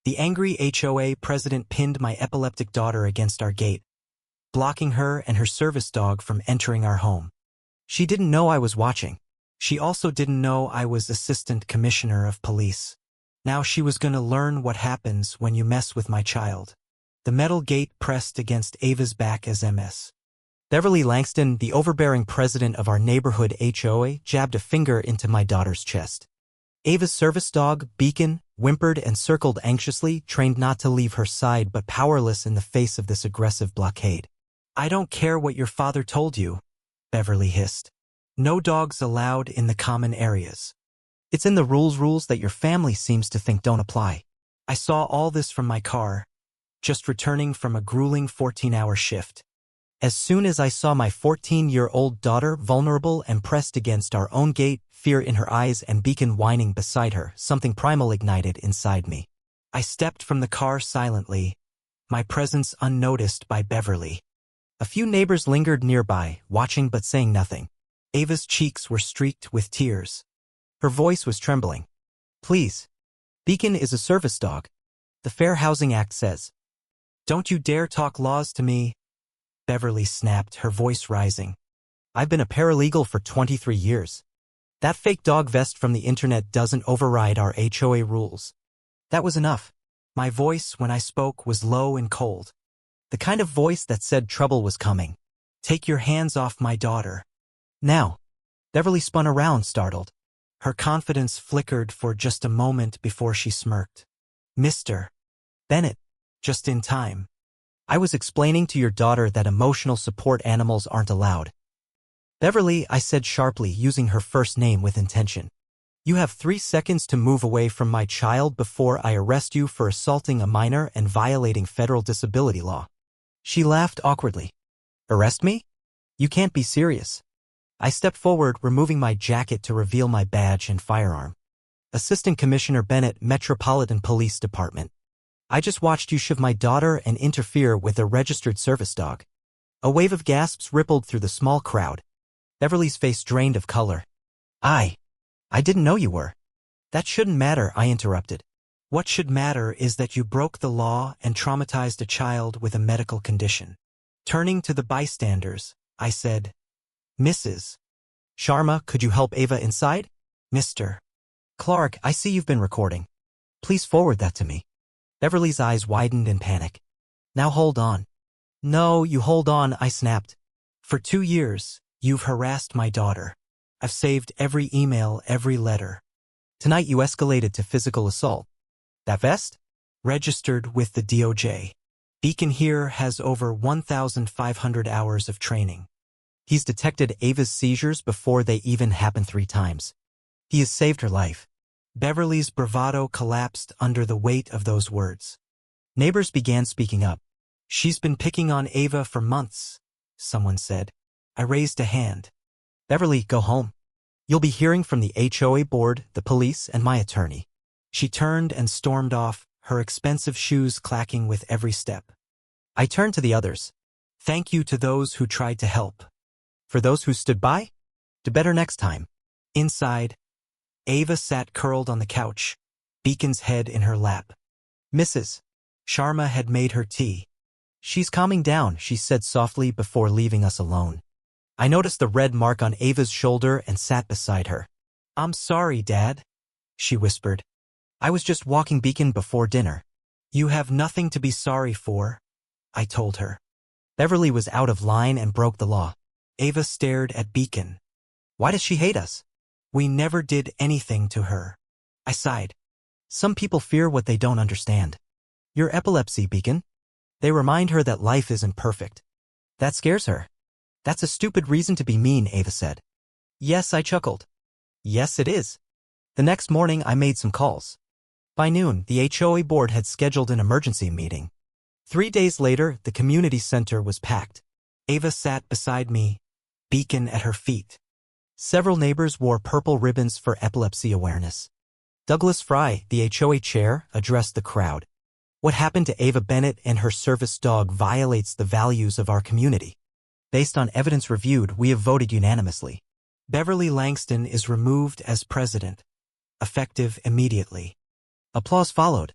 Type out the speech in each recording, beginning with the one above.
The angry HOA president pinned my epileptic daughter against our gate, blocking her and her service dog from entering our home. She didn't know I was watching. She also didn't know I was Assistant Commissioner of Police. Now she was gonna learn what happens when you mess with my child. The metal gate pressed against Ava's back as Ms. Beverly Langston, the overbearing president of our neighborhood HOA, jabbed a finger into my daughter's chest. Ava's service dog, Beacon, whimpered and circled anxiously, trained not to leave her side but powerless in the face of this aggressive blockade. "I don't care what your father told you," Beverly hissed. "No dogs allowed in the common areas. It's in the rules that your family seems to think don't apply." I saw all this from my car, just returning from a grueling 14-hour shift. As soon as I saw my 14-year-old daughter vulnerable and pressed against our own gate, fear in her eyes and Beacon whining beside her, something primal ignited inside me. I stepped from the car silently, my presence unnoticed by Beverly. A few neighbors lingered nearby, watching but saying nothing. Ava's cheeks were streaked with tears. Her voice was trembling. "Please. Beacon is a service dog. The Fair Housing Act says." "Don't you dare talk laws to me," Beverly snapped, her voice rising. "I've been a paralegal for 23 years. That fake dog vest from the internet doesn't override our HOA rules." That was enough. My voice, when I spoke, was low and cold. The kind of voice that said trouble was coming. "Take your hands off my daughter. Now." Beverly spun around, startled. Her confidence flickered for just a moment before she smirked. "Mr. Bennett, just in time. I was explaining to your daughter that emotional support animals aren't allowed." "Beverly," I said sharply, using her first name with intention. "You have 3 seconds to move away from my child before I arrest you for assaulting a minor and violating federal disability law." She laughed awkwardly. "Arrest me? You can't be serious." I stepped forward, removing my jacket to reveal my badge and firearm. "Assistant Commissioner Bennett, Metropolitan Police Department. I just watched you shove my daughter and interfere with a registered service dog." A wave of gasps rippled through the small crowd. Beverly's face drained of color. I didn't know you were." "That shouldn't matter," I interrupted. "What should matter is that you broke the law and traumatized a child with a medical condition." Turning to the bystanders, I said, "Mrs. Sharma, could you help Ava inside?" "Mr. Clark, I see you've been recording. Please forward that to me." Beverly's eyes widened in panic. "Now hold on." "No, you hold on," I snapped. "For 2 years, you've harassed my daughter. I've saved every email, every letter. Tonight you escalated to physical assault. That vest? Registered with the DOJ. Beacon here has over 1,500 hours of training. He's detected Ava's seizures before they even happen 3 times. He has saved her life." Beverly's bravado collapsed under the weight of those words. Neighbors began speaking up. "She's been picking on Ava for months," someone said. I raised a hand. "Beverly, go home. You'll be hearing from the HOA board, the police, and my attorney." She turned and stormed off, her expensive shoes clacking with every step. I turned to the others. "Thank you to those who tried to help. For those who stood by, do better next time." Inside, Ava sat curled on the couch, Beacon's head in her lap. Mrs. Sharma had made her tea. "She's calming down," she said softly before leaving us alone. I noticed the red mark on Ava's shoulder and sat beside her. "I'm sorry, Dad," she whispered. "I was just walking Beacon before dinner." "You have nothing to be sorry for," I told her. Beverly was out of line and broke the law. Ava stared at Beacon. "Why does she hate us?" "We never did anything to her." I sighed. "Some people fear what they don't understand. Your epilepsy, Beacon. They remind her that life isn't perfect. That scares her." "That's a stupid reason to be mean," Ava said. "Yes," I chuckled. "Yes, it is." The next morning, I made some calls. By noon, the HOA board had scheduled an emergency meeting. 3 days later, the community center was packed. Ava sat beside me, Beacon at her feet. Several neighbors wore purple ribbons for epilepsy awareness. Douglas Fry, the HOA chair, addressed the crowd. "What happened to Ava Bennett and her service dog violates the values of our community. Based on evidence reviewed, we have voted unanimously. Beverly Langston is removed as president, effective immediately." Applause followed.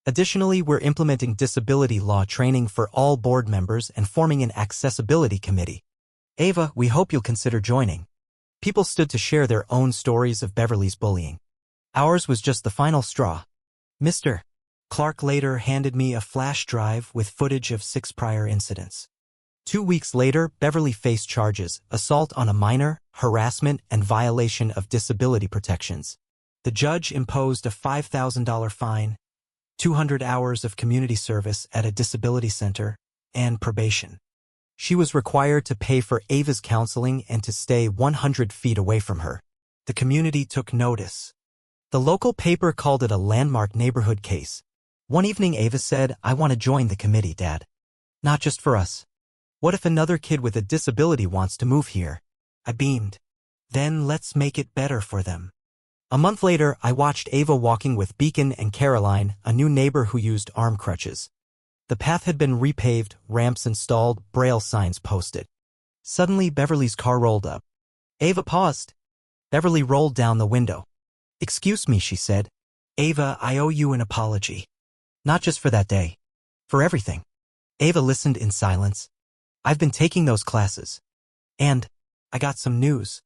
Additionally, we're implementing disability law training for all board members and forming an accessibility committee. Ava, we hope you'll consider joining. People stood to share their own stories of Beverly's bullying. Ours was just the final straw. Mr. Clark later handed me a flash drive with footage of 6 prior incidents. 2 weeks later, Beverly faced charges: assault on a minor, harassment, and violation of disability protections. The judge imposed a $5,000 fine, 200 hours of community service at a disability center, and probation. She was required to pay for Ava's counseling and to stay 100 feet away from her. The community took notice. The local paper called it a landmark neighborhood case. One evening Ava said, "I want to join the committee, Dad. Not just for us. What if another kid with a disability wants to move here?" I beamed. "Then let's make it better for them." A month later, I watched Ava walking with Beacon and Caroline, a new neighbor who used arm crutches. The path had been repaved, ramps installed, braille signs posted. Suddenly, Beverly's car rolled up. Ava paused. Beverly rolled down the window. "Excuse me," she said. "Ava, I owe you an apology. Not just for that day. For everything." Ava listened in silence. "I've been taking those classes. And I got some news.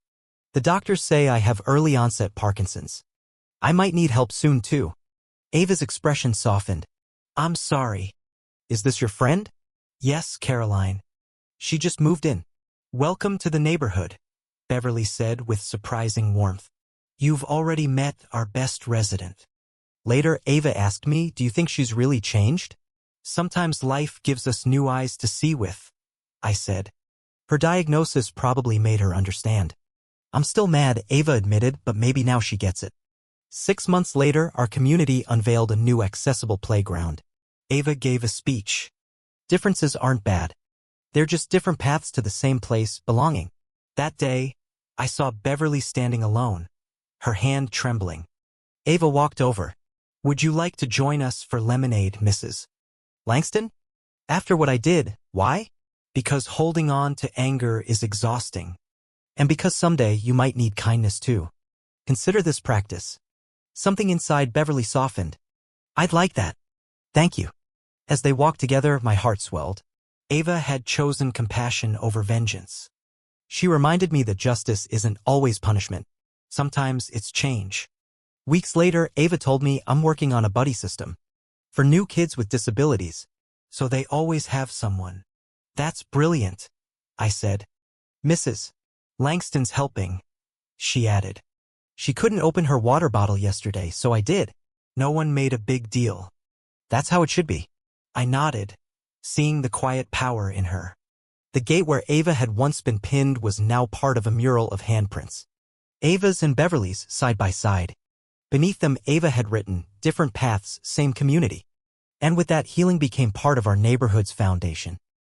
The doctors say I have early onset Parkinson's. I might need help soon too." Ava's expression softened. "I'm sorry. Is this your friend?" "Yes, Caroline. She just moved in." "Welcome to the neighborhood," Beverly said with surprising warmth. "You've already met our best resident." Later, Ava asked me, "Do you think she's really changed?" "Sometimes life gives us new eyes to see with," I said. "Her diagnosis probably made her understand." "I'm still mad," Ava admitted, "but maybe now she gets it." 6 months later, our community unveiled a new accessible playground. Ava gave a speech. Differences aren't bad. They're just different paths to the same place, belonging. That day, I saw Beverly standing alone, her hand trembling. Ava walked over. "Would you like to join us for lemonade, Mrs. Langston?" "After what I did, why?" "Because holding on to anger is exhausting. And because someday you might need kindness too. Consider this practice." Something inside Beverly softened. "I'd like that. Thank you." As they walked together, my heart swelled. Ava had chosen compassion over vengeance. She reminded me that justice isn't always punishment. Sometimes it's change. Weeks later, Ava told me I'm working on a buddy system for new kids with disabilities, so they always have someone. "That's brilliant," I said. "Mrs. Langston's helping," she added. "She couldn't open her water bottle yesterday, so I did." No one made a big deal. "That's how it should be." I nodded, seeing the quiet power in her. The gate where Ava had once been pinned was now part of a mural of handprints. Ava's and Beverly's side by side. Beneath them, Ava had written, "Different paths, same community." And with that, healing became part of our neighborhood's foundation.